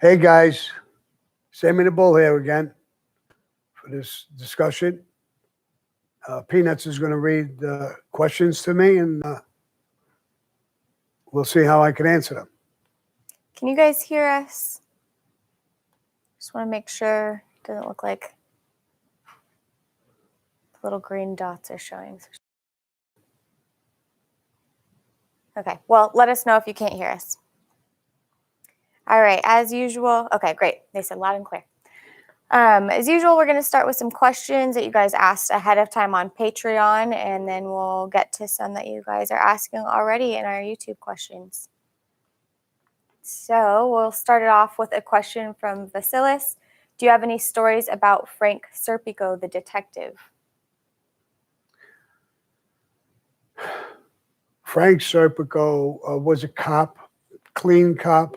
Hey guys, Sammy the Bull here again for this discussion. Peanuts is going to read questions to me, and we'll see how I can answer them. Can you guys hear us? Just want to make sure it doesn't look like the little green dots are showing. Okay, well, let us know if you can't hear us. All right, as usual. Okay, great. They said loud and clear. As usual, we're going to start with some questions that you guys asked ahead of time on Patreon, and then we'll get to some that you guys are asking already in our YouTube questions. So we'll start it off with a question from Vasilis. Do you have any stories about Frank Serpico, the detective? Frank Serpico was a cop, clean cop.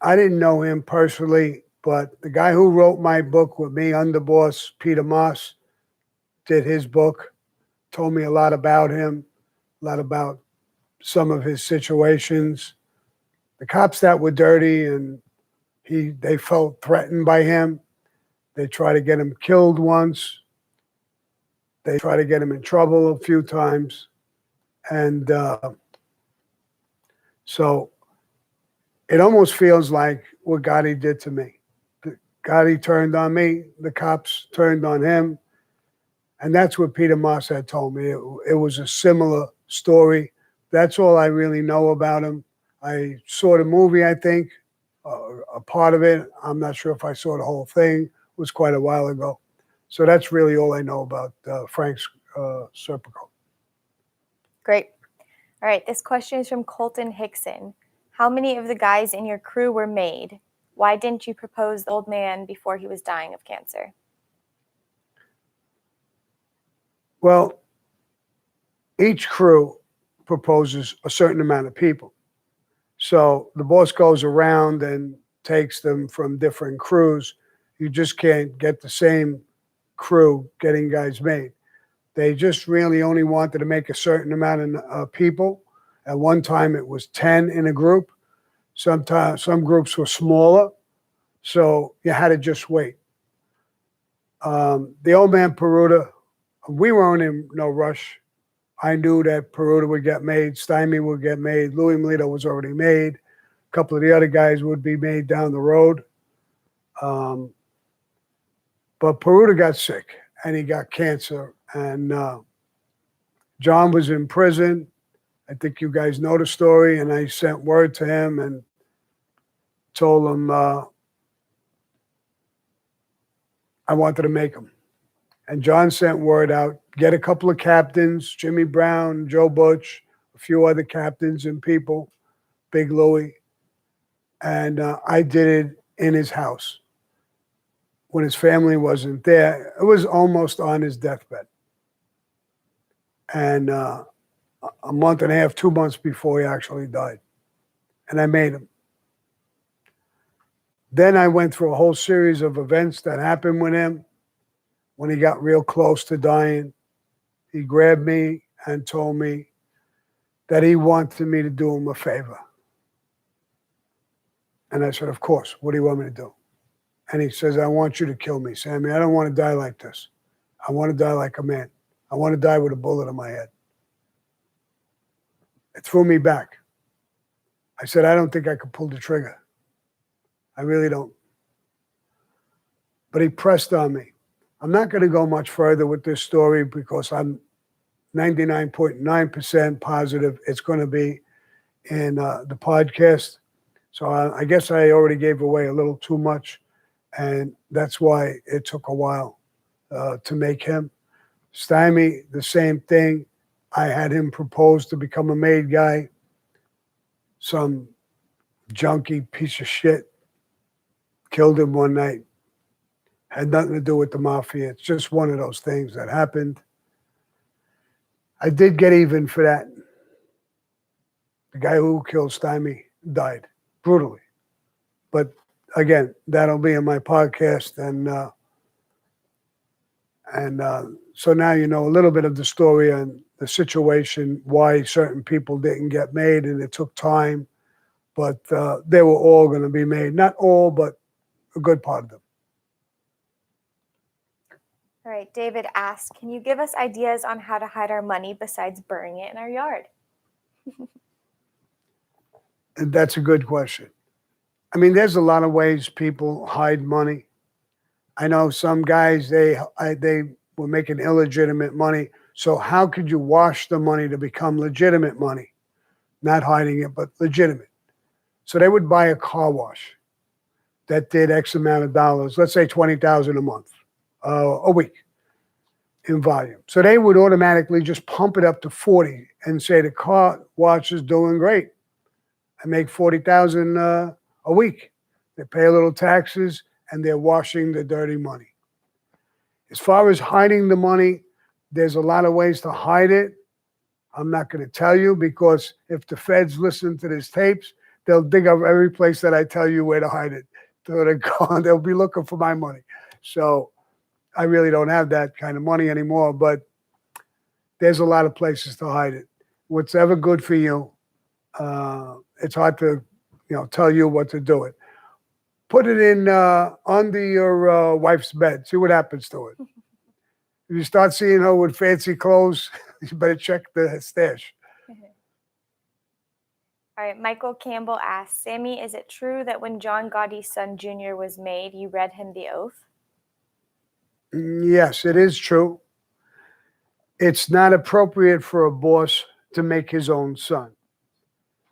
I didn't know him personally, but the guy who wrote my book with me, Underboss Peter Moss, did his book, told me a lot about him, a lot about some of his situations. The cops that were dirty and they felt threatened by him. They tried to get him killed once. They tried to get him in trouble a few times. And so it almost feels like what Gotti did to me. Gotti turned on me, the cops turned on him. And that's what Peter Moss had told me. It was a similar story. That's all I really know about him. I saw the movie, I think, a part of it. I'm not sure if I saw the whole thing. It was quite a while ago. So that's really all I know about Frank Serpico. Great. All right, this question is from Colton Hickson. How many of the guys in your crew were made? Why didn't you propose the old man before he was dying of cancer? Well, each crew proposes a certain amount of people. So the boss goes around and takes them from different crews. You just can't get the same crew getting guys made. They just really only wanted to make a certain amount of people. At one time, it was 10 in a group. Sometimes some groups were smaller, so you had to just wait. The old man Peruta, we weren't in no rush. I knew that Peruta would get made, Stymie would get made, Louis Melito was already made. A couple of the other guys would be made down the road. But Peruta got sick, and he got cancer. And John was in prison. I think you guys know the story. And I sent word to him and told him I wanted to make him. And John sent word out, get a couple of captains, Jimmy Brown, Joe Butch, a few other captains and people, Big Louie. And I did it in his house when his family wasn't there. It was almost on his deathbed. And a month and a half, 2 months before he actually died. And I made him. Then I went through a whole series of events that happened with him. When he got real close to dying, he grabbed me and told me that he wanted me to do him a favor. And I said, of course, what do you want me to do? And he says, I want you to kill me, Sammy. I don't want to die like this. I want to die like a man. I want to die with a bullet in my head. It threw me back. I said, I don't think I could pull the trigger. I really don't. But he pressed on me. I'm not going to go much further with this story because I'm 99.9% positive it's going to be in the podcast. So I guess I already gave away a little too much, and that's why it took a while to make him. Stymie, the same thing. I had him propose to become a made guy. Some junkie piece of shit killed him one night. Had nothing to do with the mafia. It's just one of those things that happened. I did get even for that. The guy who killed Stymie died brutally. But again, that'll be in my podcast. And so now you know a little bit of the story and the situation, why certain people didn't get made, and it took time. but they were all going to be made. Not all, but a good part of them. All right, David asks, can you give us ideas on how to hide our money besides burying it in our yard? And that's a good question. I mean, there's a lot of ways people hide money. I know some guys, they were making illegitimate money. So how could you wash the money to become legitimate money? Not hiding it, but legitimate. So they would buy a car wash that did X amount of dollars, let's say $20,000 a month, a week in volume. So they would automatically just pump it up to 40 and say the car wash is doing great. I make 40,000 a week. They pay a little taxes and they're washing the dirty money. As far as hiding the money, there's a lot of ways to hide it. I'm not going to tell you because if the feds listen to these tapes, they'll dig up every place that I tell you where to hide it. So they'll be looking for my money. So I really don't have that kind of money anymore, but there's a lot of places to hide it. What's ever good for you, it's hard to tell you what to do it. Put it in under your wife's bed. See what happens to it. If you start seeing her with fancy clothes, you better check the stash. All right, Michael Campbell asks, Sammy, is it true that when John Gotti's son Jr. was made, you read him the oath? Yes, it is true. It's not appropriate for a boss to make his own son.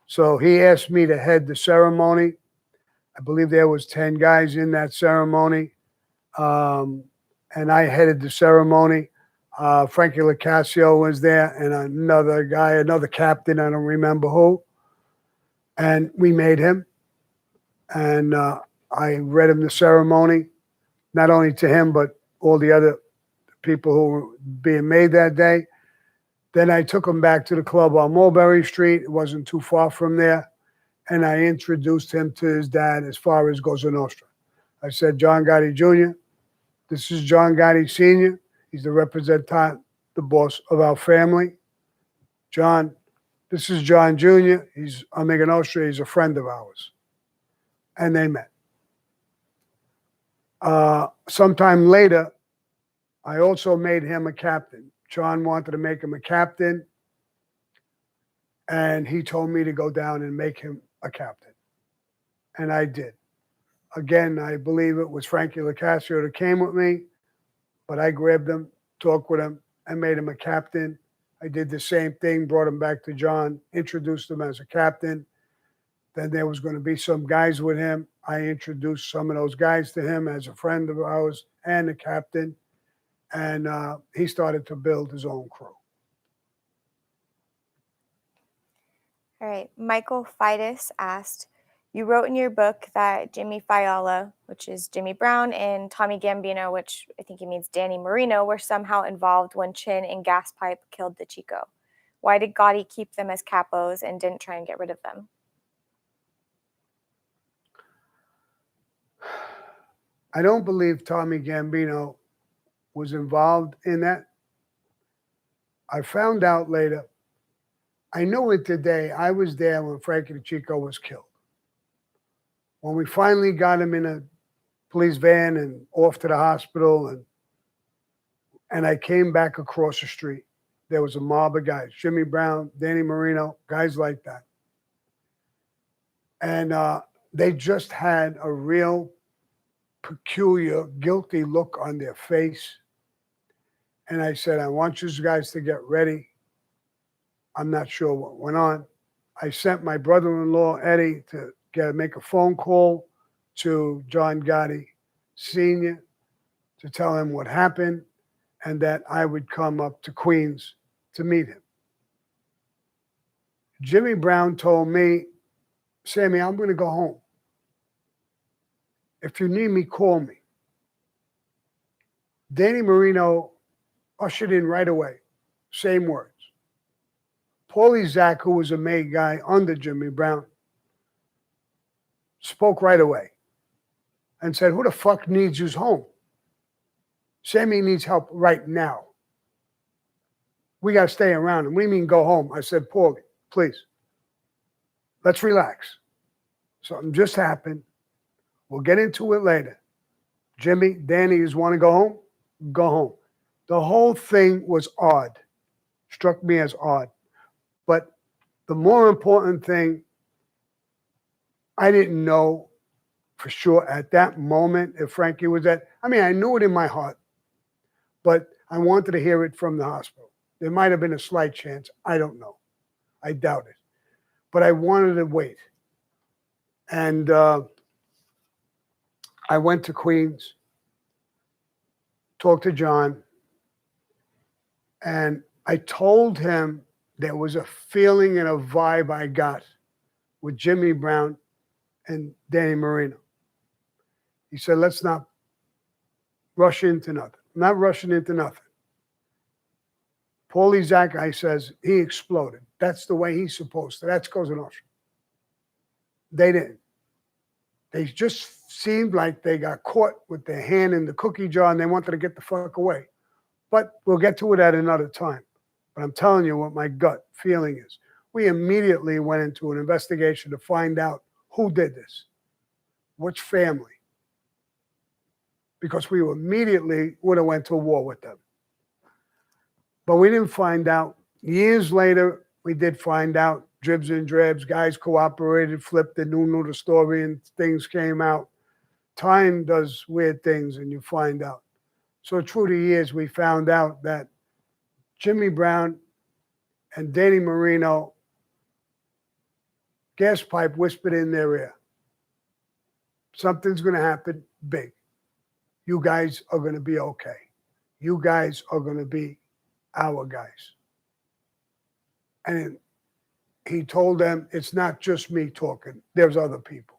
So he asked me to head the ceremony. I believe there was 10 guys in that ceremony. And I headed the ceremony. Frankie Lacasio was there and another guy, another captain, I don't remember who. And we made him. And I read him the ceremony, not only to him, but all the other people who were being made that day. Then I took him back to the club on Mulberry Street. It wasn't too far from there. And I introduced him to his dad as far as Cosa Nostra. I said, John Gotti Jr., this is John Gotti Sr. He's the representative, the boss of our family. John, this is John Jr. He's Amiga Nostra. He's a friend of ours. And they met. Sometime later, I also made him a captain. John wanted to make him a captain. And he told me to go down and make him a captain. And I did. Again, I believe it was Frankie Lacasio that came with me, but I grabbed him, talked with him, and made him a captain. I did the same thing, brought him back to John, introduced him as a captain. Then there was going to be some guys with him. I introduced some of those guys to him as a friend of ours and a captain. And he started to build his own crew. All right, Michael Fidus asked, you wrote in your book that Jimmy Fiala, which is Jimmy Brown, and Tommy Gambino, which I think he means Danny Marino, were somehow involved when Chin and Gaspipe killed the Chico. Why did Gotti keep them as capos and didn't try and get rid of them? I don't believe Tommy Gambino was involved in that. I found out later. I knew it the day I was there when Frankie the Chico was killed. When we finally got him in a police van and off to the hospital, and I came back across the street, there was a mob of guys, Jimmy Brown, Danny Marino, guys like that. And they just had a real peculiar, guilty look on their face. And I said, I want you guys to get ready. I'm not sure what went on. I sent my brother-in-law, Eddie, to make a phone call to John Gotti Sr. to tell him what happened and that I would come up to Queens to meet him. Jimmy Brown told me, Sammy, I'm going to go home. If you need me, call me. Danny Marino ushered in right away. Same words. Paulie Zach, who was a made guy under Jimmy Brown, spoke right away and said, who the fuck needs you home? Sammy needs help right now. We got to stay around him. What do you mean go home? I said, Paulie, please, let's relax. Something just happened. We'll get into it later. Jimmy, Danny, you want to go home? Go home. The whole thing was odd. Struck me as odd. But the more important thing, I didn't know for sure at that moment if Frankie was at. I mean, I knew it in my heart, but I wanted to hear it from the hospital. There might have been a slight chance. I don't know. I doubt it. But I wanted to wait. And I went to Queens, talked to John, and I told him there was a feeling and a vibe I got with Jimmy Brown and Danny Marino. He said, let's not rush into nothing. I'm not rushing into nothing. Paulie Zach, says, he exploded. That's the way he's supposed to. That's Cosa Nostra. They didn't. They just seemed like they got caught with their hand in the cookie jar and they wanted to get the fuck away. But we'll get to it at another time. But I'm telling you what my gut feeling is. We immediately went into an investigation to find out who did this, which family, because we immediately would have went to war with them. But we didn't find out. Years later, we did find out. Dribs and drabs, guys cooperated, flipped it, knew the story, and things came out. Time does weird things, and you find out. So through the years, we found out that Jimmy Brown and Danny Marino, gas pipe whispered in their ear, something's going to happen big. You guys are going to be okay. You guys are going to be our guys. And he told them, it's not just me talking. There's other people.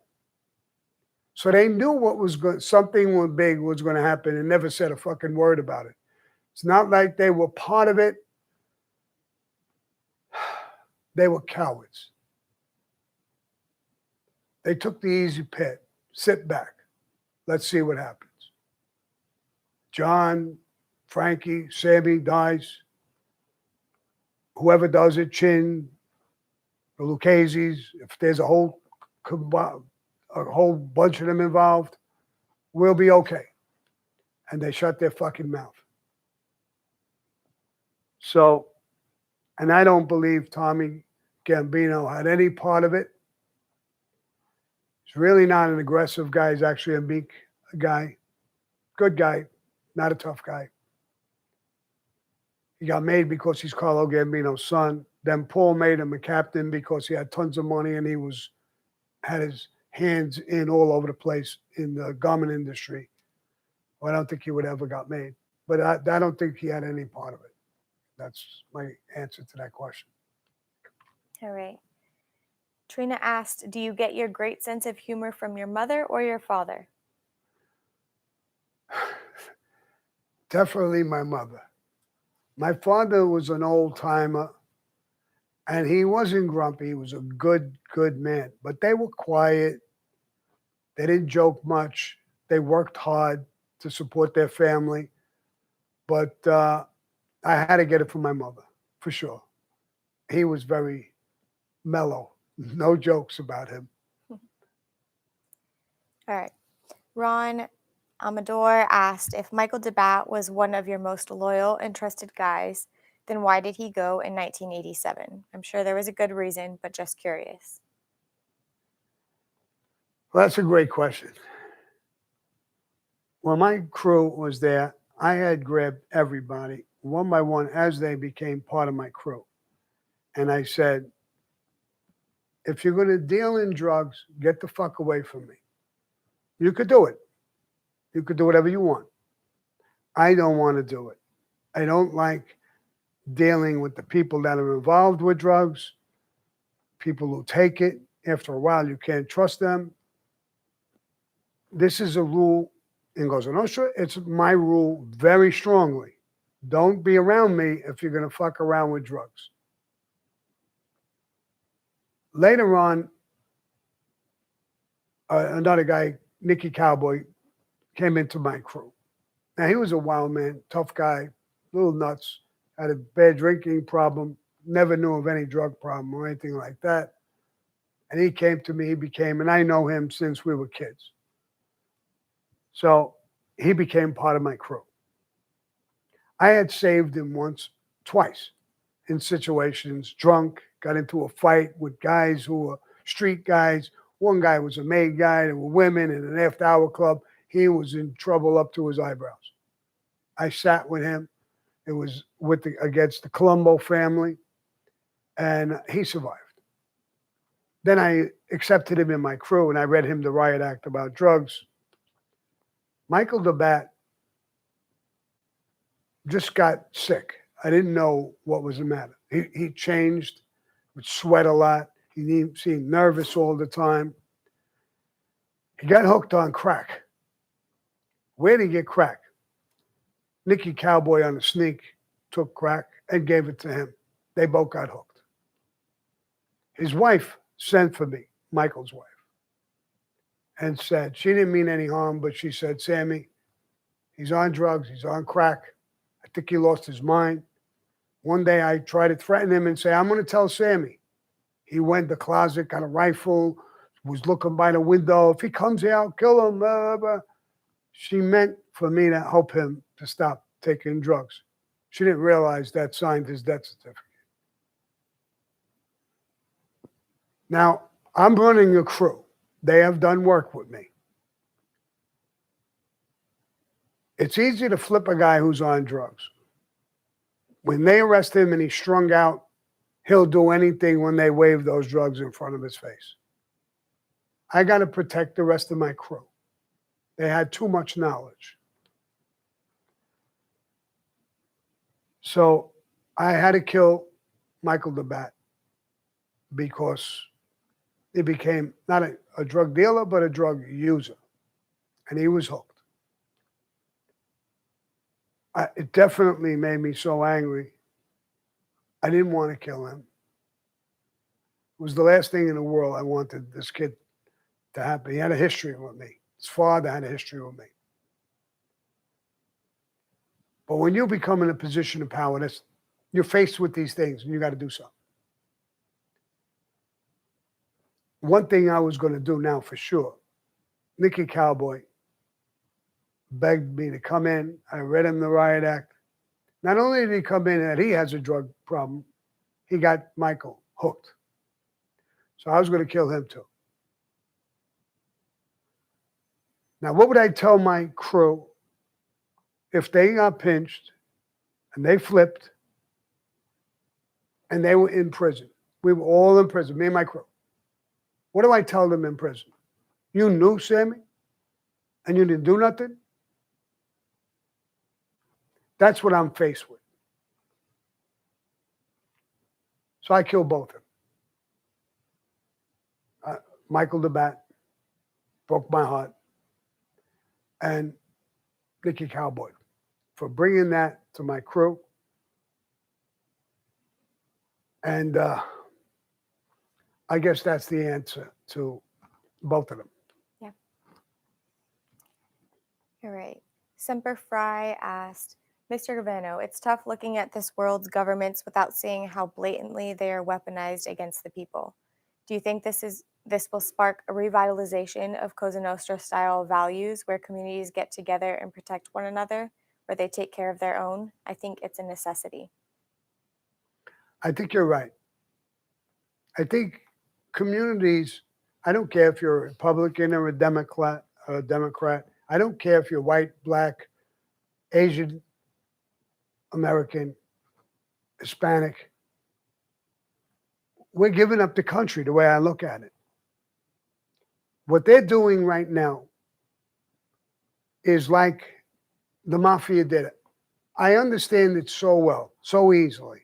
So they knew what was going, something big was going to happen and never said a fucking word about it. It's not like they were part of it. They were cowards. They took the easy pit. Sit back. Let's see what happens. John, Frankie, Sammy dies. Whoever does it, Chin, the Lucchese's, if there's a whole bunch of them involved, we'll be okay. And they shut their fucking mouth. So, and I don't believe Tommy Gambino had any part of it. He's really not an aggressive guy. He's actually a meek guy. Good guy, not a tough guy. He got made because he's Carlo Gambino's son. Then Paul made him a captain because he had tons of money and he had his hands in all over the place in the garment industry. Well, I don't think he would ever got made. But I don't think he had any part of it. That's my answer to that question. All right. Trina asked, do you get your great sense of humor from your mother or your father? Definitely my mother. My father was an old timer and he wasn't grumpy. He was a good man, but they were quiet. They didn't joke much. They worked hard to support their family. But I had to get it from my mother, for sure. He was very mellow. No jokes about him. All right. Ron Amador asked, if Michael DeBat was one of your most loyal and trusted guys, then why did he go in 1987? I'm sure there was a good reason, but just curious. Well, that's a great question. When my crew was there, I had grabbed everybody one by one as they became part of my crew. And I said, if you're going to deal in drugs, get the fuck away from me. You could do it. You could do whatever you want. I don't want to do it. I don't like dealing with the people that are involved with drugs, people who take it. After a while, you can't trust them. This is a rule in Cosa Nostra. It's my rule very strongly. Don't be around me if you're going to fuck around with drugs. Later on, another guy, Nicky Cowboy, came into my crew. Now, he was a wild man, tough guy, little nuts, had a bad drinking problem, never knew of any drug problem or anything like that. And he came to me, and I know him since we were kids. So he became part of my crew. I had saved him twice in situations, drunk, got into a fight with guys who were street guys. One guy was a maid guy. There were women in an after-hour club. He was in trouble up to his eyebrows. I sat with him. It was against the Colombo family, and he survived. Then I accepted him in my crew, and I read him the riot act about drugs. Michael DeBat just got sick. I didn't know what was the matter. He changed, would sweat a lot. He seemed nervous all the time. He got hooked on crack. Where did he get crack? Nicky Cowboy on the sneak took crack and gave it to him. They both got hooked. His wife sent for me, Michael's wife, and said, she didn't mean any harm, but she said, Sammy, he's on drugs, he's on crack. I think he lost his mind. One day I tried to threaten him and say, I'm going to tell Sammy. He went to the closet, got a rifle, was looking by the window. If he comes here, I'll kill him. Blah, blah. She meant for me to help him to stop taking drugs. She didn't realize that signed his death certificate. Now, I'm running a crew. They have done work with me. It's easy to flip a guy who's on drugs. When they arrest him and he's strung out, he'll do anything when they wave those drugs in front of his face. I got to protect the rest of my crew. They had too much knowledge. So I had to kill Michael DeBat because he became not a drug dealer, but a drug user. And he was hooked. It definitely made me so angry. I didn't want to kill him. It was the last thing in the world I wanted this kid to happen. He had a history with me. His father had a history with me. But when you become in a position of power, you're faced with these things and you got to do something. One thing I was going to do now for sure, Nicky Cowboy begged me to come in. I read him the riot act. Not only did he come in that he has a drug problem, he got Michael hooked. So I was going to kill him too. Now, what would I tell my crew if they got pinched and they flipped and they were in prison? We were all in prison, me and my crew. What do I tell them in prison? You knew, Sammy, and you didn't do nothing? That's what I'm faced with. So I killed both of them. Michael DeBat broke my heart, and Nicky Cowboy for bringing that to my crew. And I guess that's the answer to both of them. Yeah. All right. Semper Fry asked, Mr. Gravano, it's tough looking at this world's governments without seeing how blatantly they are weaponized against the people. Do you think this will spark a revitalization of Cosa Nostra-style values where communities get together and protect one another, where they take care of their own? I think it's a necessity. I think you're right. I think communities, I don't care if you're a Republican or a Democrat. I don't care if you're white, black, Asian, American, Hispanic. We're giving up the country the way I look at it. What they're doing right now is like the mafia did it. I understand it so well, so easily.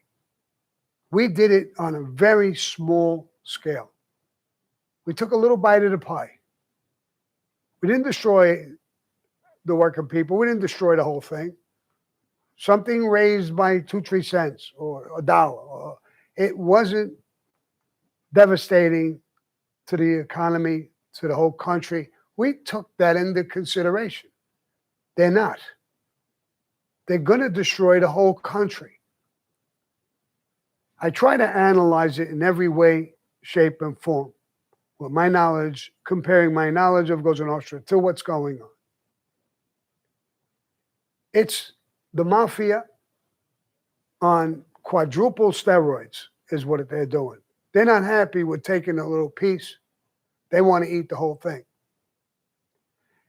We did it on a very small scale. We took a little bite of the pie. We didn't destroy the working people. We didn't destroy the whole thing. Something raised by 2-3 cents or $1. It wasn't devastating to the economy, to the whole country. We took that into consideration. They're not. They're going to destroy the whole country. I try to analyze it in every way, shape, and form. with my knowledge, comparing my knowledge of Cosa Nostra to what's going on. It's the mafia on quadruple steroids is what they're doing. They're not happy with taking a little piece. They want to eat the whole thing.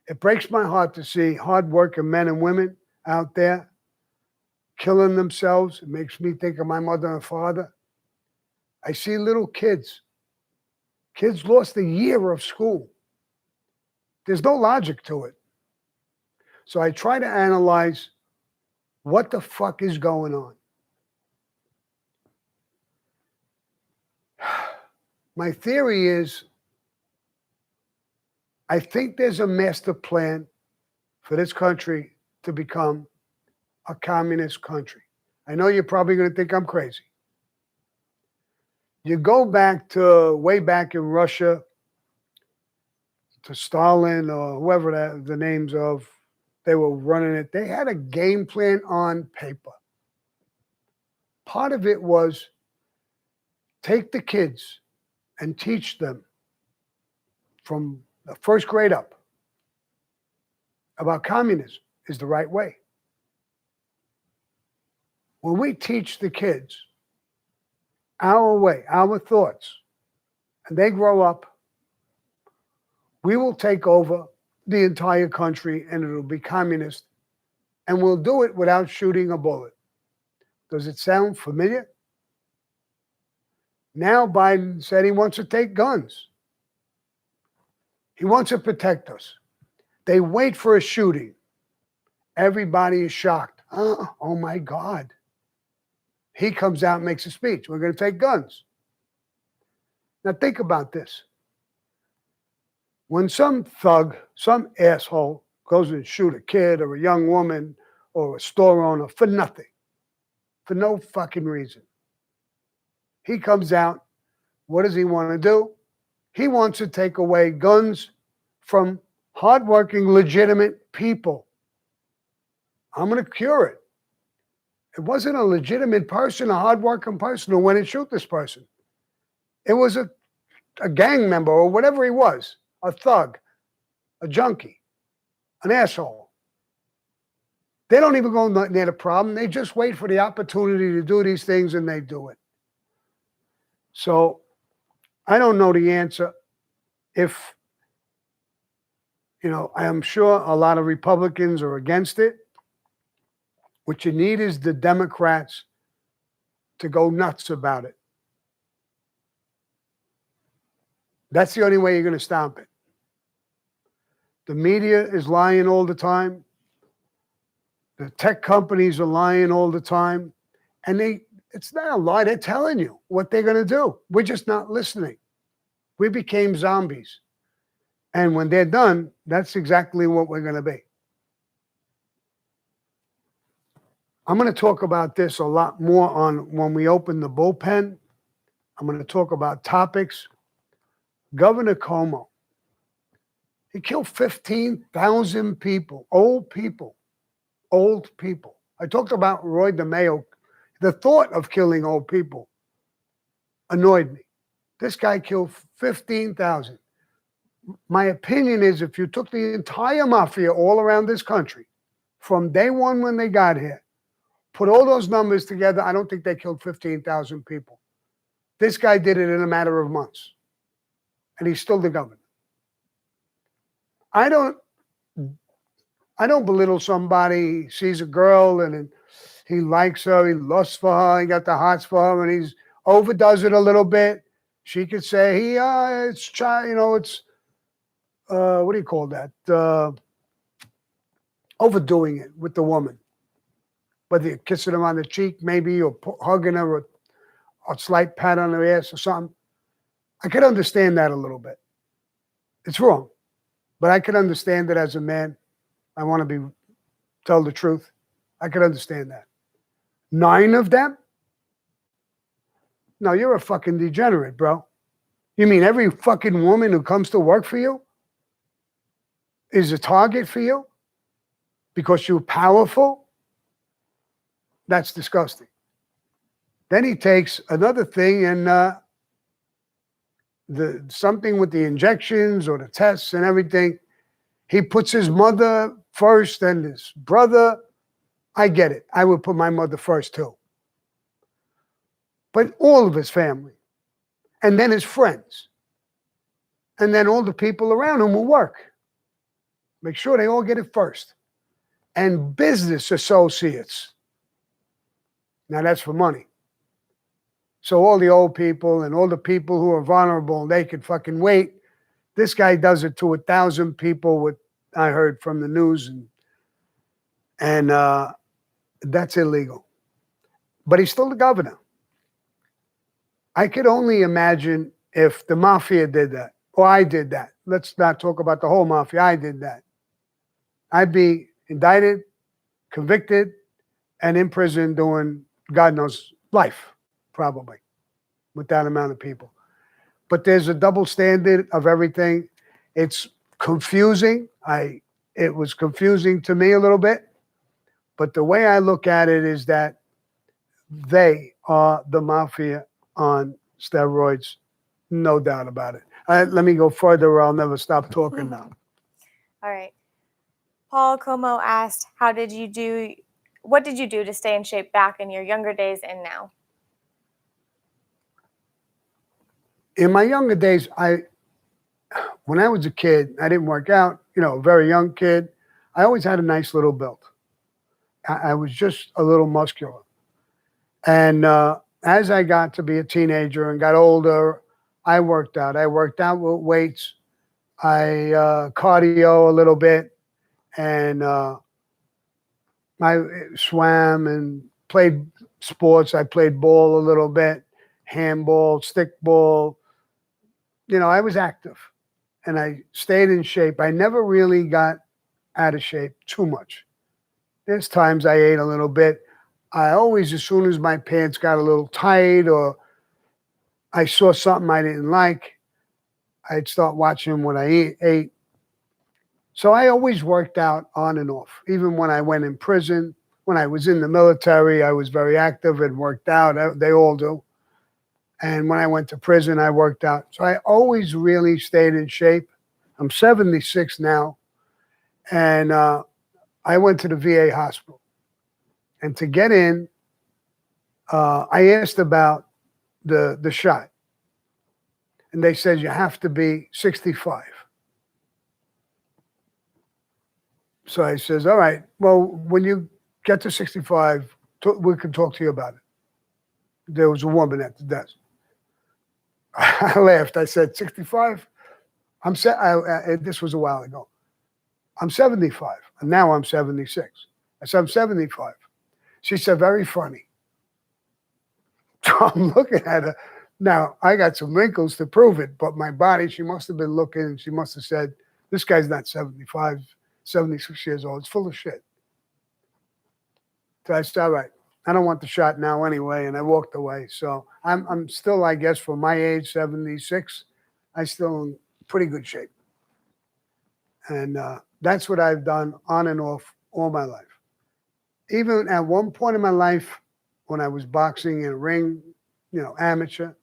It breaks my heart to see hardworking men and women out there killing themselves. It makes me think of my mother and father. I see little kids. Kids lost a year of school. There's no logic to it. So I try to analyze what the fuck is going on. My theory is I think there's a master plan for this country to become a communist country. I know you're probably going to think I'm crazy. You go back to way back in Russia, to Stalin or whoever the names of, they were running it. They had a game plan on paper. Part of it was take the kids and teach them from the first grade up about communism is the right way. When we teach the kids our way, our thoughts, and they grow up, we will take over the entire country and it'll be communist, and we'll do it without shooting a bullet. Does it sound familiar? Now Biden said he wants to take guns. He wants to protect us. They wait for a shooting. Everybody is shocked. Oh my God. He comes out and makes a speech. We're going to take guns. Now think about this. When some thug, some asshole goes and shoot a kid or a young woman or a store owner for nothing, for no fucking reason, he comes out, what does he want to do? He wants to take away guns from hardworking, legitimate people. I'm going to cure it. It wasn't a legitimate person, a hardworking person who went and shoot this person. It was a gang member or whatever he was, a thug, a junkie, an asshole. They don't even go near the problem. They just wait for the opportunity to do these things and they do it. So I don't know the answer. If, I am sure a lot of Republicans are against it. What you need is the Democrats to go nuts about it. That's the only way you're going to stop it. The media is lying all the time. The tech companies are lying all the time. And it's not a lie. They're telling you what they're going to do. We're just not listening. We became zombies. And when they're done, that's exactly what we're going to be. I'm going to talk about this a lot more on when we open the bullpen. I'm going to talk about topics. Governor Cuomo, he killed 15,000 people, old people. I talked about Roy DeMaio. The thought of killing old people annoyed me. This guy killed 15,000. My opinion is if you took the entire mafia all around this country from day one when they got here, put all those numbers together, I don't think they killed 15,000 people. This guy did it in a matter of months. And he's still the governor. I don't belittle somebody, sees a girl and he likes her, he lusts for her, he got the hots for her, and he's overdoes it a little bit. She could say, it's what do you call that? Overdoing it with the woman. Whether you're kissing her on the cheek, maybe, or hugging her, or a slight pat on her ass or something. I could understand that a little bit. It's wrong. But I could understand it as a man. I want to tell the truth. I could understand that. 9 of them? No, you're a fucking degenerate, bro. You mean every fucking woman who comes to work for you is a target for you because you're powerful? That's disgusting. Then he takes another thing and something with the injections or the tests and everything. He puts his mother first and his brother. I get it. I would put my mother first too. But all of his family, and then his friends, and then all the people around him who work. Make sure they all get it first. And business associates. Now that's for money. So all the old people and all the people who are vulnerable, they could fucking wait. This guy does it to 1,000 people, what I heard from the news, and that's illegal. But he's still the governor. I could only imagine if the mafia did that, or I did that. Let's not talk about the whole mafia. I did that. I'd be indicted, convicted, and in prison doing God knows life, probably, with that amount of people. But there's a double standard of everything. It's confusing. It was confusing to me a little bit. But the way I look at it is that they are the mafia on steroids, no doubt about it. Let me go further or I'll never stop talking now. All right. Paul Como asked, what did you do to stay in shape back in your younger days and now? In my younger days, when I was a kid, I didn't work out, a very young kid. I always had a nice little build. I was just a little muscular. And as I got to be a teenager and got older, I worked out. I worked out with weights. I cardio a little bit. And I swam and played sports. I played ball a little bit, handball, stickball. I was active and I stayed in shape. I never really got out of shape too much. There's times I ate a little bit. I always, as soon as my pants got a little tight or I saw something I didn't like, I'd start watching what I ate. So I always worked out on and off. Even when I went in prison, when I was in the military, I was very active and worked out. They all do. And when I went to prison, I worked out. So I always really stayed in shape. I'm 76 now. And I went to the VA hospital. And to get in, I asked about the shot. And they said, you have to be 65. So I says, all right, well, when you get to 65, we can talk to you about it. There was a woman at the desk. I laughed. I said, 65? This was a while ago. I'm 75. And now I'm 76. I said, I'm 75. She said, very funny. So I'm looking at her. Now, I got some wrinkles to prove it, but my body, she must have been looking and she must have said, this guy's not 75, 76 years old. It's full of shit. So I said, all right, I don't want the shot now anyway. And I walked away. So I'm still, I guess, for my age, 76, I'm still in pretty good shape. And that's what I've done on and off all my life. Even at one point in my life, when I was boxing in a ring, amateur,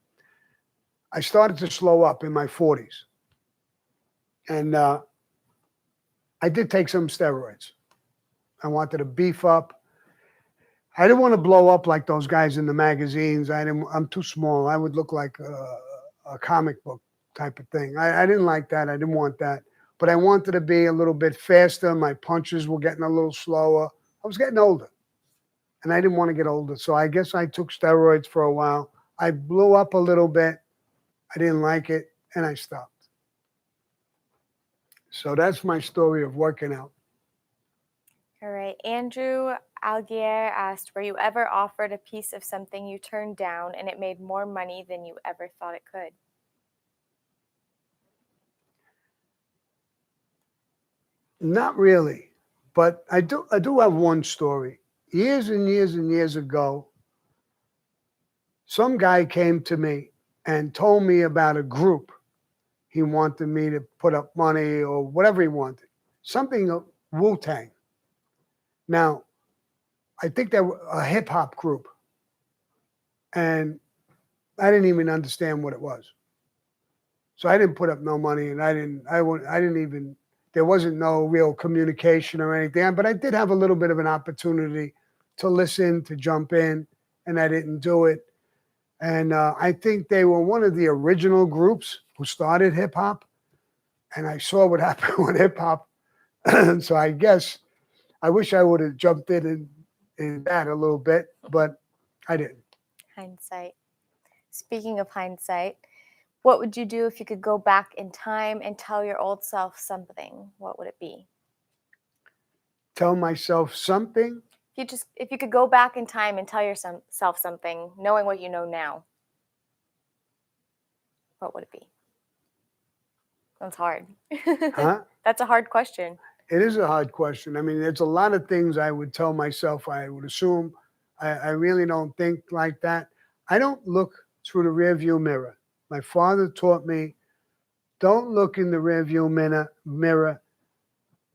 I started to slow up in my 40s. And I did take some steroids. I wanted to beef up. I didn't want to blow up like those guys in the magazines. I'm too small. I would look like a comic book type of thing. I didn't like that. I didn't want that. But I wanted to be a little bit faster. My punches were getting a little slower. I was getting older. And I didn't want to get older. So I guess I took steroids for a while. I blew up a little bit. I didn't like it. And I stopped. So that's my story of working out. All right. Andrew Algier asked, were you ever offered a piece of something you turned down and it made more money than you ever thought it could? Not really. But I do have one story. Years and years and years ago, some guy came to me and told me about a group. He wanted me to put up money or whatever he wanted. Something Wu-Tang. Now, I think they were a hip hop group. And I didn't even understand what it was. So I didn't put up no money, and I didn't even, there wasn't no real communication or anything. But I did have a little bit of an opportunity to listen, to jump in, and I didn't do it. And I think they were one of the original groups who started hip hop. And I saw what happened with hip hop. So I guess I wish I would have jumped in that a little bit, but I didn't. Hindsight. Speaking of hindsight, what would you do if you could go back in time and tell your old self something? What would it be? Tell myself something. If you could go back in time and tell yourself something, knowing what you know now, what would it be? That's hard. Huh? That's a hard question. It is a hard question. I mean, there's a lot of things I would tell myself. I would assume. I really don't think like that. I don't look through the rearview mirror. My father taught me, don't look in the rearview mirror,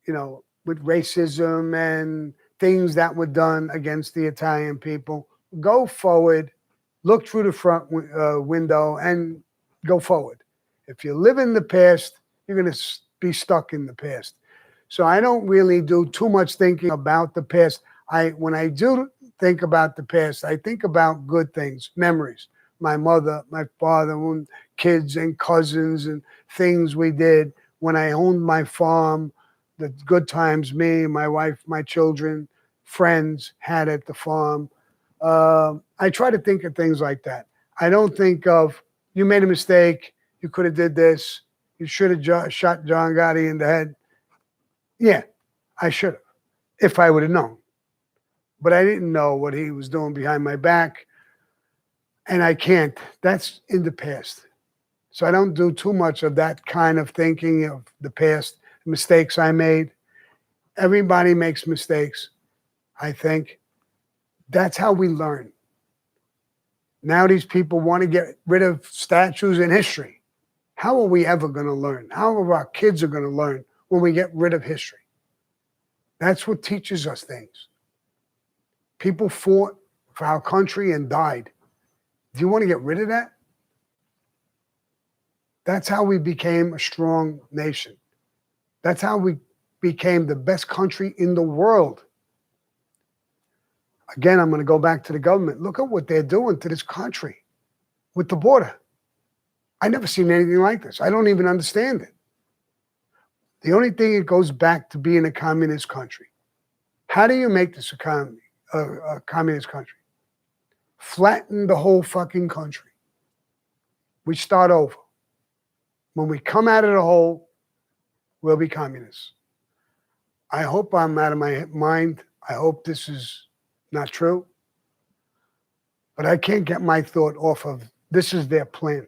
you know, with racism and things that were done against the Italian people. Go forward, look through the front window, and go forward. If you live in the past, you're going to be stuck in the past. So I don't really do too much thinking about the past. When I do think about the past, I think about good things, memories. My mother, my father, kids and cousins and things we did when I owned my farm, the good times me, my wife, my children, friends had at the farm. I try to think of things like that. I don't think of, you made a mistake, you could have did this, you should have shot John Gotti in the head. Yeah, I should have, if I would have known. But I didn't know what he was doing behind my back. And I can't. That's in the past. So I don't do too much of that kind of thinking of the past, mistakes I made. Everybody makes mistakes, I think. That's how we learn. Now these people want to get rid of statues in history. How are we ever going to learn? How are our kids are going to learn when we get rid of history? That's what teaches us things. People fought for our country and died. Do you want to get rid of that? That's how we became a strong nation. That's how we became the best country in the world. Again, I'm going to go back to the government. Look at what they're doing to this country with the border. I never seen anything like this. I don't even understand it. The only thing, it goes back to being a communist country. How do you make this economy a communist country? Flatten the whole fucking country. We start over. When we come out of the hole, we'll be communists. I hope I'm out of my mind. I hope this is not true. But I can't get my thought off of, this is their plan.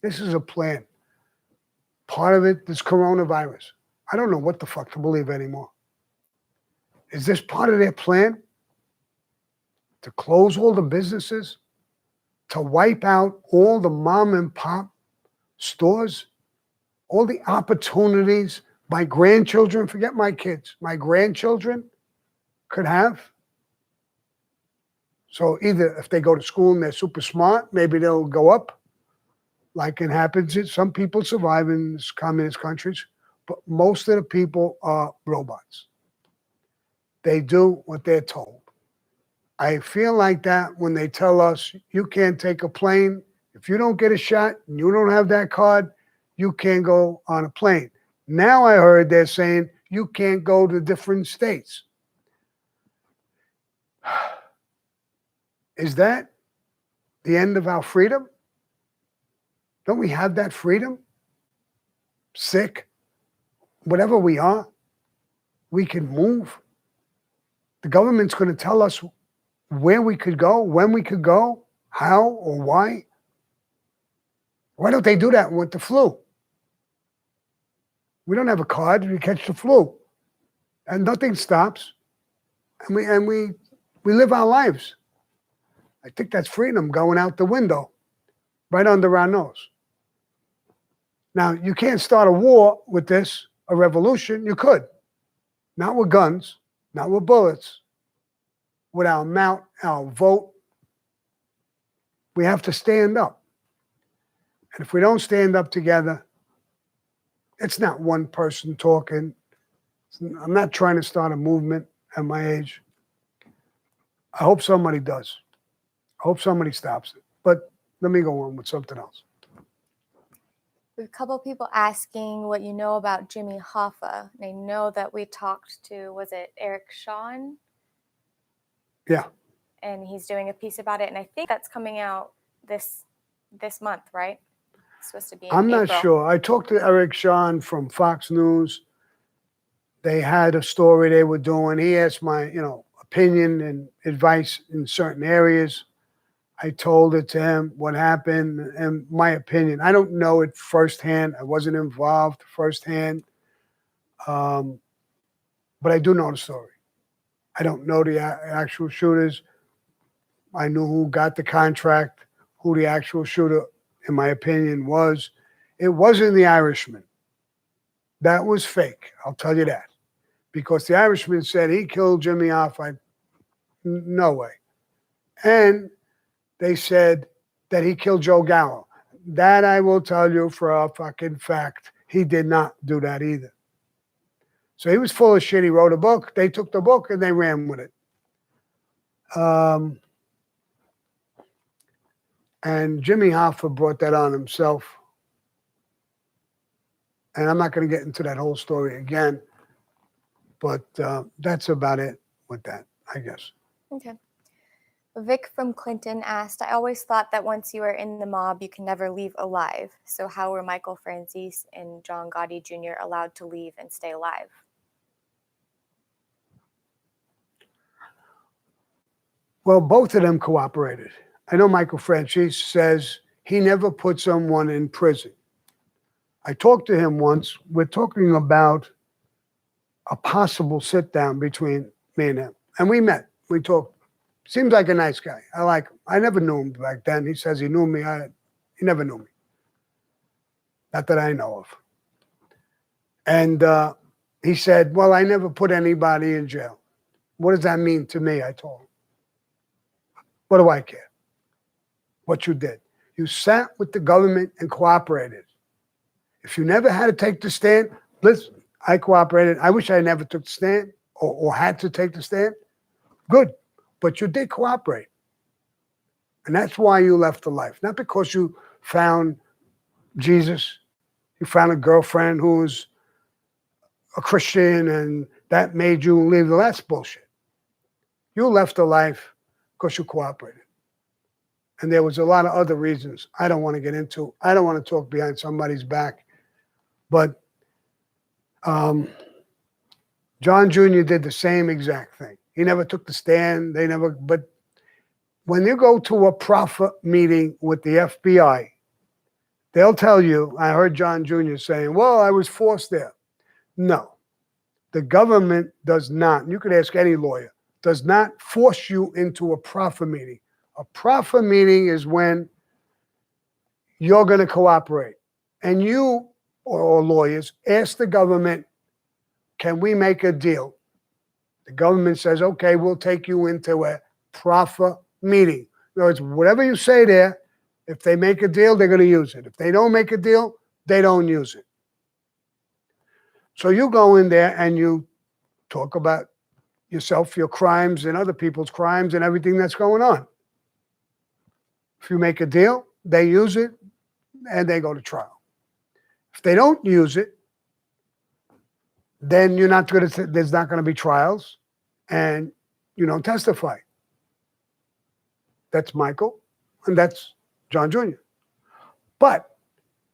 This is a plan. Part of it is coronavirus. I don't know what the fuck to believe anymore. Is this part of their plan? To close all the businesses? To wipe out all the mom and pop stores? All the opportunities my grandchildren, forget my kids, my grandchildren could have? So either if they go to school and they're super smart, maybe they'll go up, like it happens. Some people survive in communist countries, but most of the people are robots. They do what they're told. I feel like that when they tell us, you can't take a plane. If you don't get a shot and you don't have that card, you can't go on a plane. Now I heard they're saying you can't go to different states. Is that the end of our freedom? Don't we have that freedom? Sick, whatever we are, we can move. The government's going to tell us where we could go, when we could go, how or why. Why don't they do that with the flu? We don't have a card, we catch the flu. And nothing stops. And we live our lives. I think that's freedom going out the window, right under our nose. Now, you can't start a war with this, a revolution. You could. Not with guns, not with bullets, with our mouth, our vote. We have to stand up. And if we don't stand up together, it's not one person talking. I'm not trying to start a movement at my age. I hope somebody does. I hope somebody stops it. But let me go on with something else. We have a couple people asking what you know about Jimmy Hoffa. And I know that we talked to, was it Eric Shawn? Yeah. And he's doing a piece about it. And I think that's coming out this month, right? It's supposed to be in I'm not April. sure. I talked to Eric Shawn from Fox News. They had a story they were doing. He asked my, opinion and advice in certain areas. I told it to him what happened and my opinion. I don't know it firsthand. I wasn't involved firsthand. But I do know the story. I don't know the actual shooters. I knew who got the contract, who the actual shooter, in my opinion, was. It wasn't the Irishman. That was fake. I'll tell you that. Because the Irishman said he killed Jimmy Hoffa. No way. And they said that he killed Joe Gallo. That I will tell you for a fucking fact. He did not do that either. So he was full of shit. He wrote a book. They took the book and they ran with it. And Jimmy Hoffa brought that on himself. And I'm not going to get into that whole story again. But that's about it with that, I guess. Okay. Vic from Clinton asked, I always thought that once you are in the mob, you can never leave alive. So how were Michael Franzese and John Gotti Jr. allowed to leave and stay alive? Well, both of them cooperated. I know Michael Franzese says he never put someone in prison. I talked to him once. We're talking about a possible sit-down between me and him. And we met. We talked. Seems like a nice guy. I like him. I never knew him back then. He says he knew me. He never knew me. Not that I know of. And he said, well, I never put anybody in jail. What does that mean to me? I told him. What do I care? What you did. You sat with the government and cooperated. If you never had to take the stand, listen, I cooperated. I wish I never took the stand or had to take the stand. Good. But you did cooperate. And that's why you left the life. Not because you found Jesus. You found a girlfriend who was a Christian and that made you leave. That's bullshit. You left the life because you cooperated. And there was a lot of other reasons I don't want to get into. I don't want to talk behind somebody's back. But John Jr. did the same exact thing. He never took the stand. But when you go to a profit meeting with the FBI, they'll tell you, I heard John Jr. saying, well, I was forced there. No, the government does not, you could ask any lawyer, does not force you into a profit meeting. A profit meeting is when you're going to cooperate. And you, or lawyers, ask the government, can we make a deal? The government says, okay, we'll take you into a proffer meeting. In other words, whatever you say there, if they make a deal, they're going to use it. If they don't make a deal, they don't use it. So you go in there and you talk about yourself, your crimes, and other people's crimes and everything that's going on. If you make a deal, they use it and they go to trial. If they don't use it, then there's not going to be trials and you don't testify. That's Michael and that's John Jr. But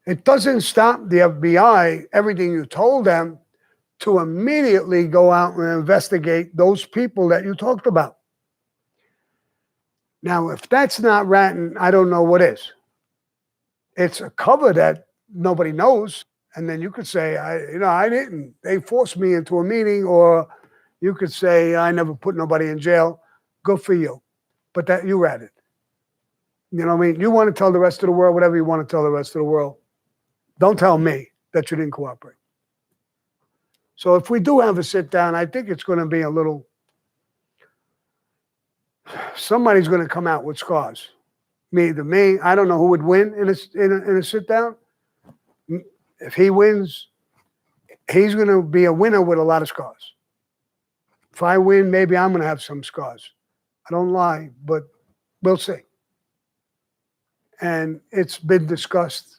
it doesn't stop the FBI, everything you told them, to immediately go out and investigate those people that you talked about. Now, if that's not ratting, I don't know what is. It's a cover that nobody knows. And then you could say, I didn't. They forced me into a meeting. Or you could say, I never put nobody in jail. Good for you. But that you ratted. You know what I mean? You want to tell the rest of the world whatever you want to tell the rest of the world. Don't tell me that you didn't cooperate. So if we do have a sit down, I think it's going to be a little, somebody's going to come out with scars. me. I don't know who would win in a sit down. If he wins, he's going to be a winner with a lot of scars. If I win, maybe I'm going to have some scars. I don't lie, but we'll see. And it's been discussed,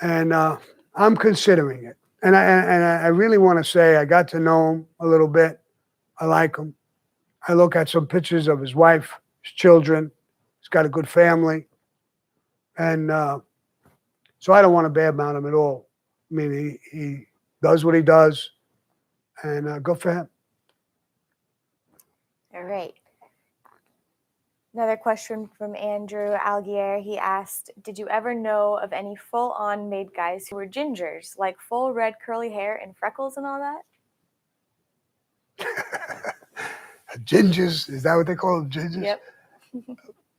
and I'm considering it. And I really want to say I got to know him a little bit. I like him. I look at some pictures of his wife, his children. He's got a good family. And so I don't want to badmouth him at all. I mean, he does what he does, and good for him. All right. Another question from Andrew Alguier. He asked, did you ever know of any full-on made guys who were gingers, like full red curly hair and freckles and all that? Gingers, is that what they call them, gingers? Yep.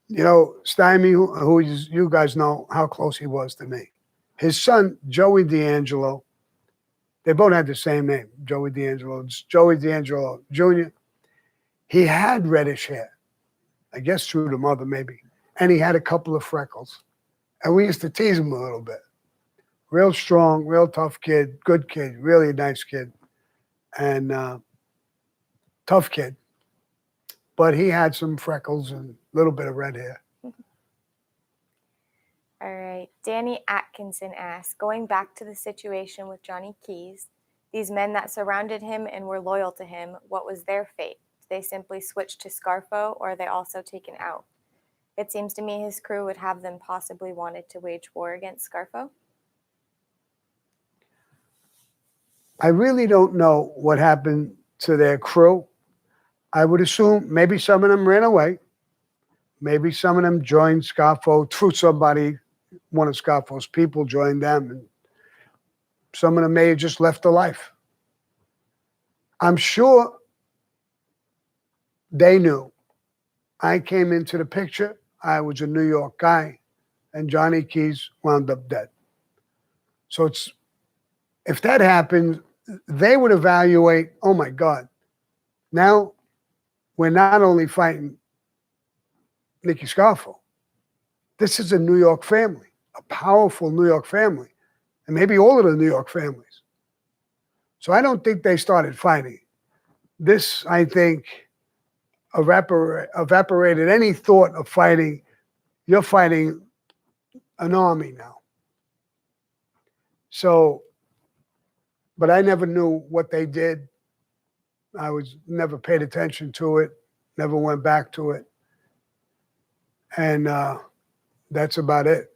You know, Sammy, who you guys know how close he was to me. His son, Joey D'Angelo, they both had the same name, Joey D'Angelo. It's Joey D'Angelo Jr. He had reddish hair, I guess through the mother maybe, and he had a couple of freckles. And we used to tease him a little bit. Real strong, real tough kid, good kid, really nice kid, and tough kid. But he had some freckles and a little bit of red hair. All right. Danny Atkinson asks, going back to the situation with Johnny Keys, these men that surrounded him and were loyal to him, what was their fate? Did they simply switch to Scarfo, or are they also taken out? It seems to me his crew would have them possibly wanted to wage war against Scarfo. I really don't know what happened to their crew. I would assume maybe some of them ran away. Maybe some of them joined Scarfo through somebody, one of Scarfo's people joined them. And some of them may have just left the life. I'm sure they knew. I came into the picture. I was a New York guy, and Johnny Keys wound up dead. So if that happened, they would evaluate, oh my God, now we're not only fighting Nicky Scarfo. This is a New York family, a powerful New York family, and maybe all of the New York families. So I don't think they started fighting. This, I think, evaporated any thought of fighting. You're fighting an army now. So, but I never knew what they did. I never paid attention to it, never went back to it. And that's about it.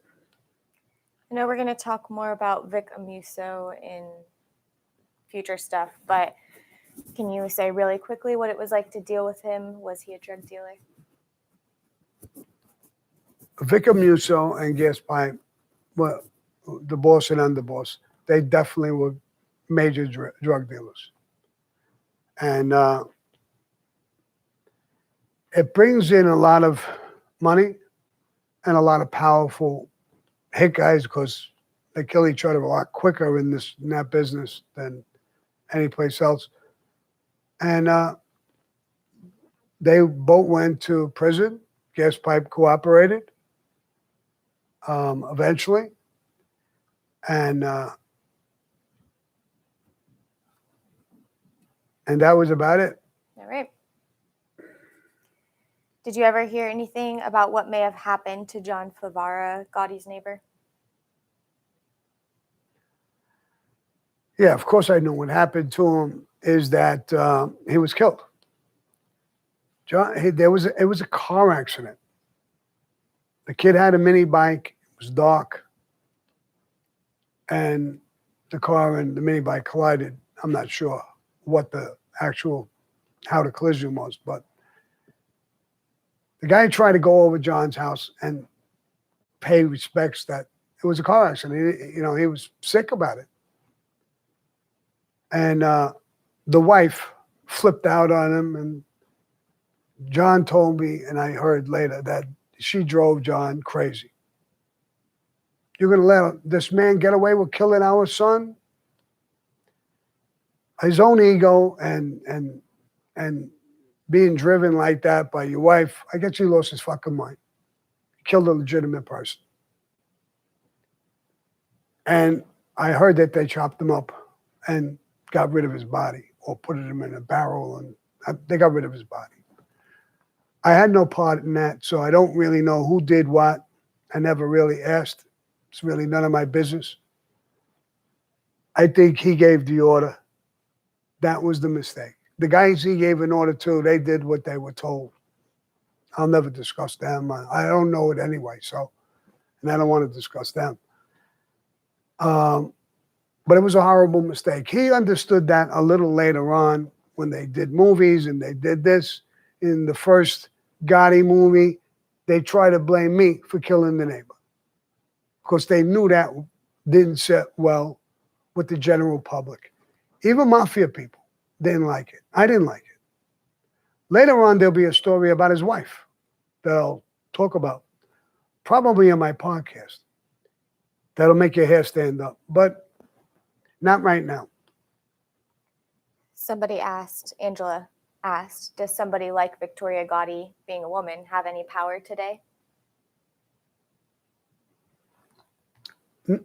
I know we're going to talk more about Vic Amuso in future stuff, but can you say really quickly what it was like to deal with him? Was he a drug dealer? Vic Amuso and Gas Pipe, well, the boss and underboss, they definitely were major drug dealers. And it brings in a lot of money and a lot of powerful hit guys because they kill each other a lot quicker in that business than any place else. And they both went to prison. Gas Pipe cooperated eventually. And that was about it. All right. Did you ever hear anything about what may have happened to John Favara, Gotti's neighbor? Yeah, of course I know what happened to him is that he was killed. It was a car accident. The kid had a mini bike. It was dark. And the car and the mini bike collided. I'm not sure what how the collision was, but the guy tried to go over John's house and pay respects that it was a car accident. He was sick about it. And the wife flipped out on him, and John told me, and I heard later, that she drove John crazy. You're going to let this man get away with killing our son? His own ego and being driven like that by your wife, I guess he lost his fucking mind. killed a legitimate person. And I heard that they chopped him up and got rid of his body or put him in a barrel, and they got rid of his body. I had no part in that, so I don't really know who did what. I never really asked. It's really none of my business. I think he gave the order. That was the mistake. The guys he gave an order to, they did what they were told. I'll never discuss them. I don't know it anyway, so, and I don't want to discuss them. But it was a horrible mistake. He understood that a little later on when they did movies and they did this. In the first Gotti movie, they tried to blame me for killing the neighbor because they knew that didn't sit well with the general public. Even mafia people didn't like it. I didn't like it. Later on, there'll be a story about his wife that I'll talk about, probably in my podcast. That'll make your hair stand up, but not right now. Angela asked, does somebody like Victoria Gotti, being a woman, have any power today?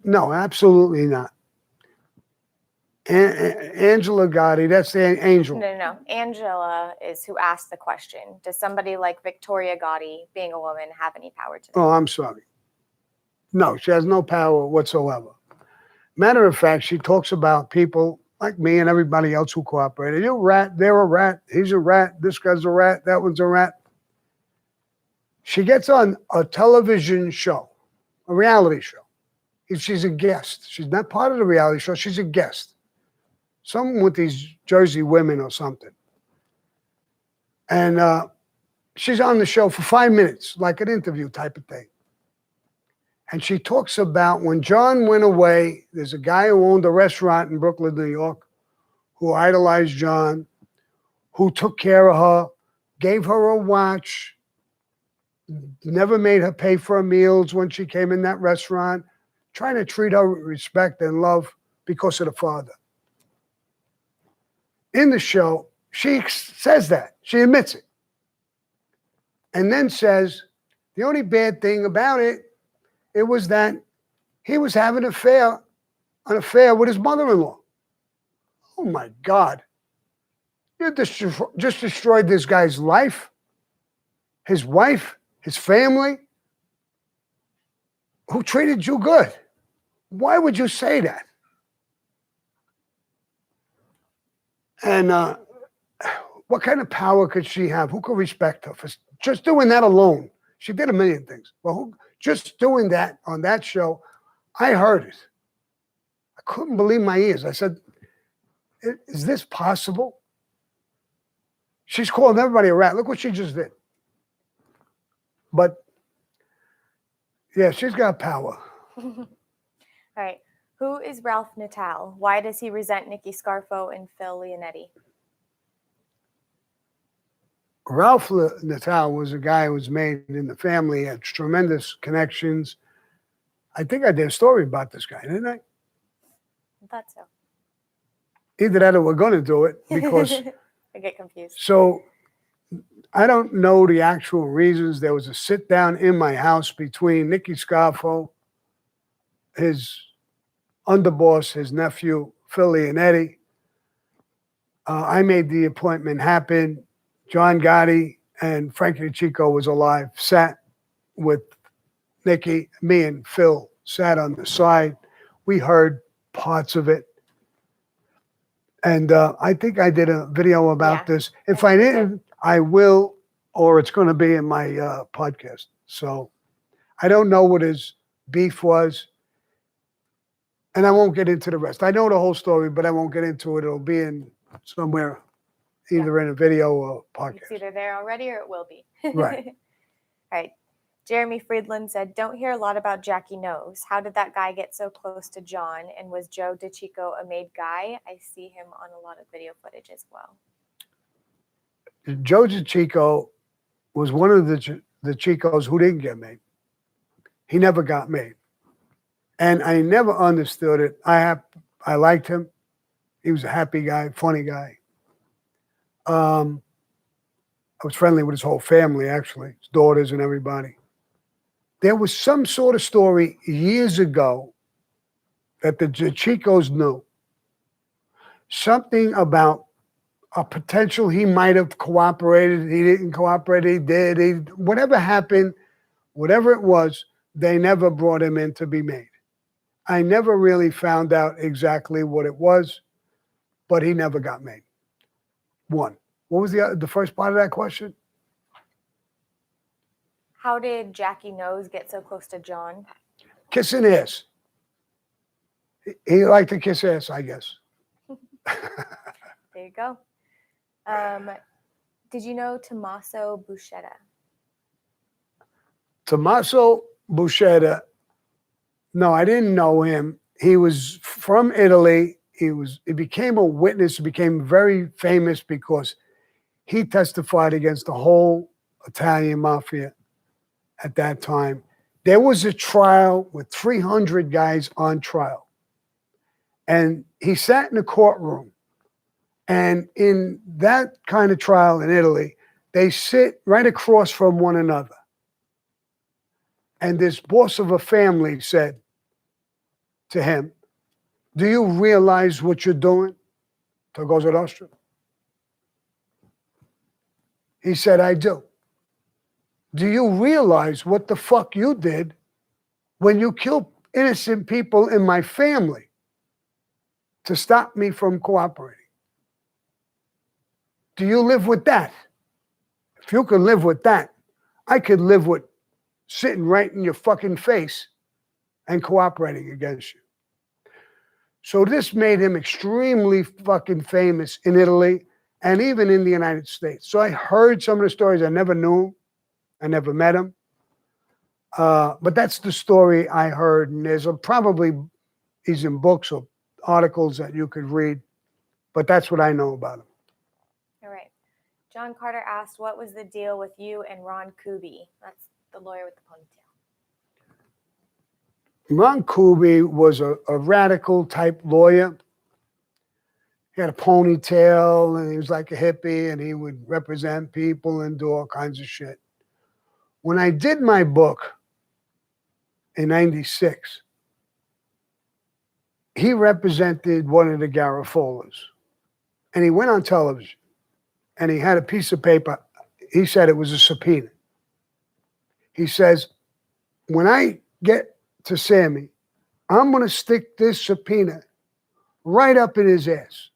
No, absolutely not. Angela Gotti, that's the angel. No. Angela is who asked the question. Does somebody like Victoria Gotti, being a woman, have any power today? Oh, I'm sorry. No, she has no power whatsoever. Matter of fact, she talks about people like me and everybody else who cooperated. You're a rat, they're a rat, he's a rat, this guy's a rat, that one's a rat. She gets on a television show, a reality show. She's a guest. She's not part of the reality show, she's a guest. Someone with these Jersey women or something. And she's on the show for 5 minutes, like an interview type of thing. And she talks about when John went away, there's a guy who owned a restaurant in Brooklyn, New York, who idolized John, who took care of her, gave her a watch, never made her pay for her meals when she came in that restaurant, trying to treat her with respect and love because of the father. In the show, she says that. She admits it. And then says, the only bad thing about it, it was that he was having an affair with his mother-in-law. Oh my God. You just destroyed this guy's life, his wife, his family, who treated you good. Why would you say that? And what kind of power could she have? Who could respect her for just doing that alone? She did a million things. Well, just doing that on that show, I heard it. I couldn't believe my ears. I said, is this possible? She's calling everybody a rat. Look what she just did. But, yeah, she's got power. All right. Who is Ralph Natal? Why does he resent Nicky Scarfo and Phil Leonetti? Ralph Natal was a guy who was made in the family, had tremendous connections. I think I did a story about this guy, didn't I? I thought so. Either that or we're going to do it because I get confused. So I don't know the actual reasons. There was a sit down in my house between Nicky Scarfo, his underboss, his nephew, Phil Leonetti. I made the appointment happen. John Gotti and Frankie Chico was alive, sat with Nicky. Me and Phil sat on the side. We heard parts of it. And I think I did a video about this. If I didn't, I will, or it's going to be in my podcast. So I don't know what his beef was. And I won't get into the rest. I know the whole story, but I won't get into it. It'll be in somewhere, either in a video or podcast. It's either there already or it will be. Right. All right. Jeremy Friedland said, don't hear a lot about Jackie Knows. How did that guy get so close to John? And was Joe DeChico a made guy? I see him on a lot of video footage as well. Joe DeChico was one of the Chicos who didn't get made. He never got made. And I never understood it. I liked him. He was a happy guy, funny guy. I was friendly with his whole family, actually, his daughters and everybody. There was some sort of story years ago that the Chicos knew. Something about a potential he might have cooperated, he didn't cooperate, he did, whatever happened, whatever it was, they never brought him in to be made. I never really found out exactly what it was, but he never got made. One. What was the first part of that question? How did Jackie Nose get so close to John? Kissing ass. He liked to kiss ass, I guess. There you go. Did you know Tommaso Buscetta? Tommaso Buscetta. No, I didn't know him. He was from Italy. He became a witness, became very famous because he testified against the whole Italian mafia at that time. There was a trial with 300 guys on trial. And he sat in a courtroom. And in that kind of trial in Italy, they sit right across from one another. And this boss of a family said to him, "Do you realize what you're doing?" To goes at Austria. He said, "I do." "Do you realize what the fuck you did when you killed innocent people in my family to stop me from cooperating? Do you live with that? If you can live with that, I could live with sitting right in your fucking face and cooperating against you." So this made him extremely fucking famous in Italy and even in the United States. So I heard some of the stories. I never knew him. I never met him. But that's the story I heard. And there's probably he's in books or articles that you could read. But that's what I know about him. All right. John Carter asked, what was the deal with you and Ron Kuby? That's the lawyer with the ponytail. Ron Kuby was a radical type lawyer. He had a ponytail and he was like a hippie and he would represent people and do all kinds of shit. When I did my book in '96, he represented one of the Garafolas. And he went on television and he had a piece of paper. He said it was a subpoena. He says, "When I get to Sammy, I'm going to stick this subpoena right up in his ass."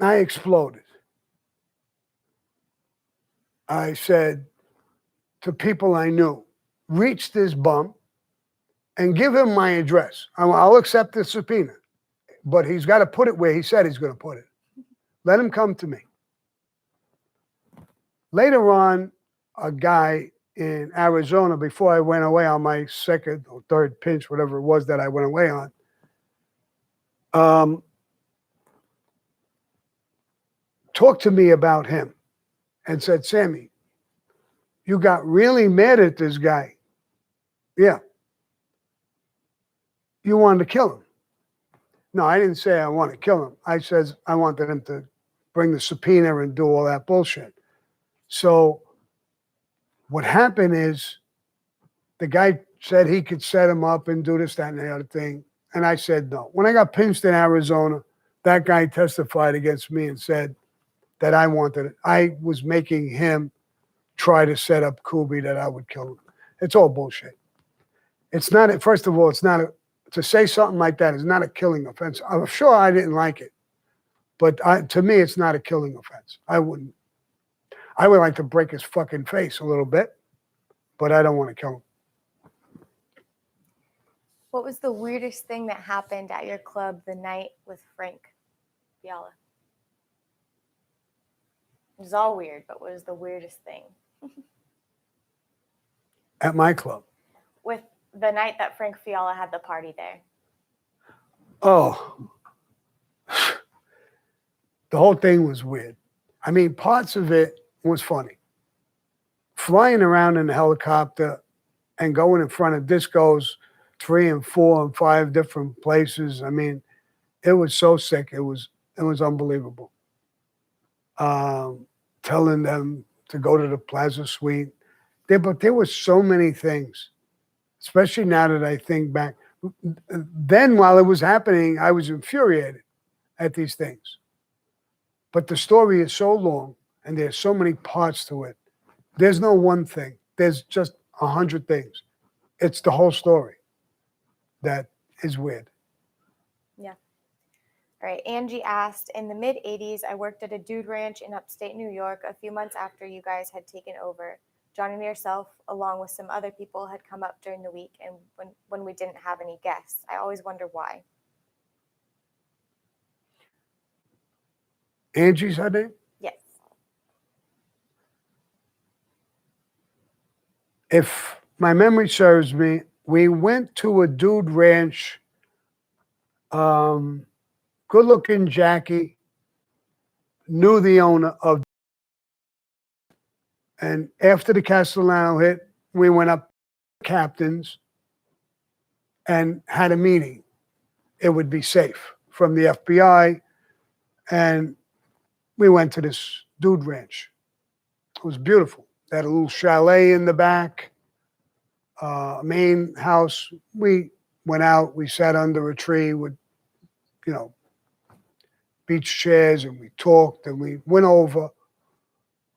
I exploded. I said to people I knew, "Reach this bum and give him my address. I'll accept the subpoena, but he's got to put it where he said he's going to put it. Let him come to me." Later on, a guy in Arizona, before I went away on my second or third pinch, whatever it was that I went away on, talked to me about him and said, "Sammy, you got really mad at this guy." "Yeah." "You wanted to kill him." "No, I didn't say I want to kill him. I said I wanted him to bring the subpoena and do all that bullshit." So what happened is the guy said he could set him up and do this, that, and the other thing. And I said no. When I got pinched in Arizona, that guy testified against me and said that I wanted it. I was making him try to set up Kuby that I would kill him. It's all bullshit. It's not, first of all, it's not to say something like that is not a killing offense. I'm sure I didn't like it, but to me, it's not a killing offense. I would like to break his fucking face a little bit, but I don't want to kill him. What was the weirdest thing that happened at your club the night with Frank Fiala? It was all weird, but what was the weirdest thing? At my club? With the night that Frank Fiala had the party there. Oh. The whole thing was weird. I mean, parts of it was funny. Flying around in a helicopter and going in front of discos 3 and 4 and 5 different places. I mean, it was so sick. It was unbelievable. Telling them to go to the Plaza Suite. But there were so many things, especially now that I think back. Then while it was happening, I was infuriated at these things. But the story is so long and there's so many parts to it. There's no one thing. There's just 100 things. It's the whole story that is weird. Yeah. All right. Angie asked, in the mid 80s, I worked at a dude ranch in upstate New York a few months after you guys had taken over. Johnny and yourself, along with some other people, had come up during the week and when we didn't have any guests. I always wonder why. Angie's her name? Yes. If my memory serves me, we went to a dude ranch. Good-looking Jackie knew the owner of, and after the Castellano hit, we went up to captains and had a meeting. It would be safe from the FBI, and we went to this dude ranch. It was beautiful. They had a little chalet in the back, main house. We went out, we sat under a tree with, beach chairs, and we talked, and we went over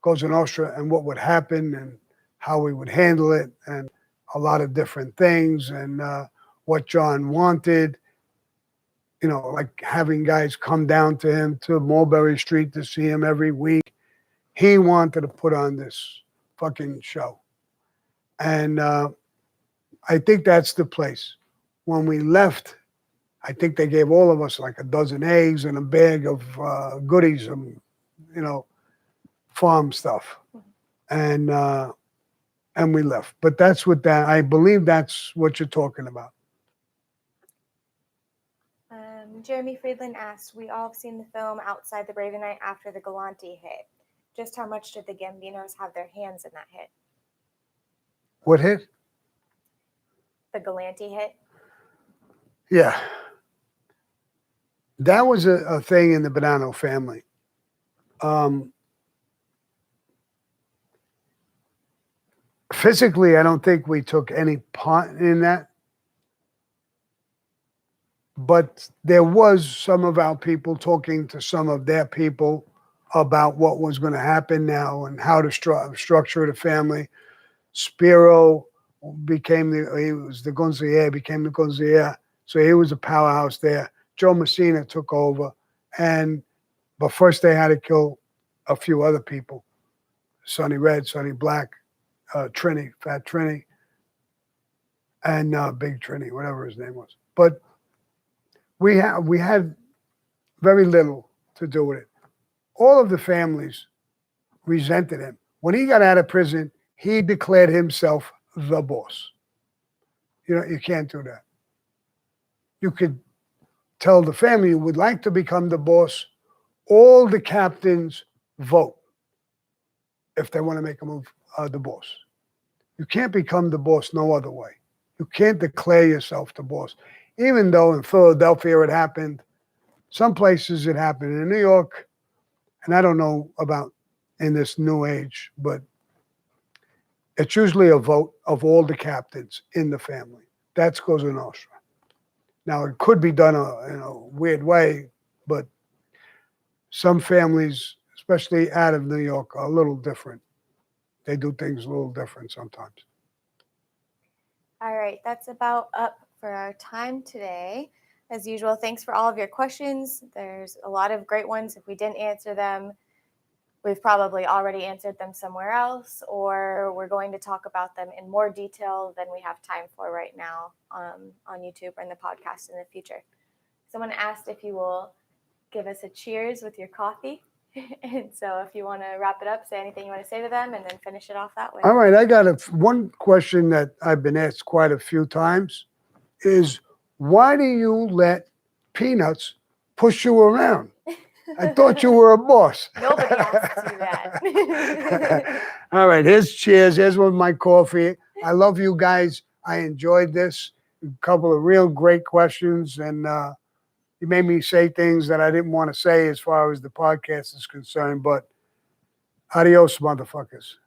Cosa Nostra and what would happen and how we would handle it and a lot of different things and what John wanted, like having guys come down to him to Mulberry Street to see him every week. He wanted to put on this fucking show. And I think that's the place. When we left, I think they gave all of us like a dozen eggs and a bag of goodies and, farm stuff. And we left. But that's what I believe that's what you're talking about. Jeremy Friedland asks, we all have seen the film Outside the Brave Night after the Galante hit. Just how much did the Gambinos have their hands in that hit? What hit? The Galante hit? Yeah. That was a thing in the Bonanno family. Physically, I don't think we took any part in that. But there was some of our people talking to some of their people about what was going to happen now and how to structure the family. Spiro became he was the consigliere, became the consigliere. So he was a powerhouse there. Joe Messina took over. But first they had to kill a few other people. Sonny Red, Sonny Black, Trini, Fat Trini, and Big Trini, whatever his name was. But we had very little to do with it. All of the families resented him. When he got out of prison, he declared himself the boss. You can't do that. You could tell the family you would like to become the boss. All the captains vote if they want to make him the boss. You can't become the boss no other way. You can't declare yourself the boss. Even though in Philadelphia it happened, some places it happened. In New York, and I don't know about in this new age, but it's usually a vote of all the captains in the family. That's Cosa Nostra. Now, it could be done in a weird way, but some families, especially out of New York, are a little different. They do things a little different sometimes. All right, that's about up for our time today. As usual, thanks for all of your questions. There's a lot of great ones. If we didn't answer them, we've probably already answered them somewhere else, or we're going to talk about them in more detail than we have time for right now on YouTube or in the podcast in the future. Someone asked if you will give us a cheers with your coffee. And so if you want to wrap it up, say anything you want to say to them and then finish it off that way. All right. I got one question that I've been asked quite a few times is, why do you let Peanuts push you around? I thought you were a boss. Nobody asked you that. All right. Here's cheers. Here's one of my coffee. I love you guys. I enjoyed this. A couple of real great questions. And you made me say things that I didn't want to say as far as the podcast is concerned. But Adios, motherfuckers.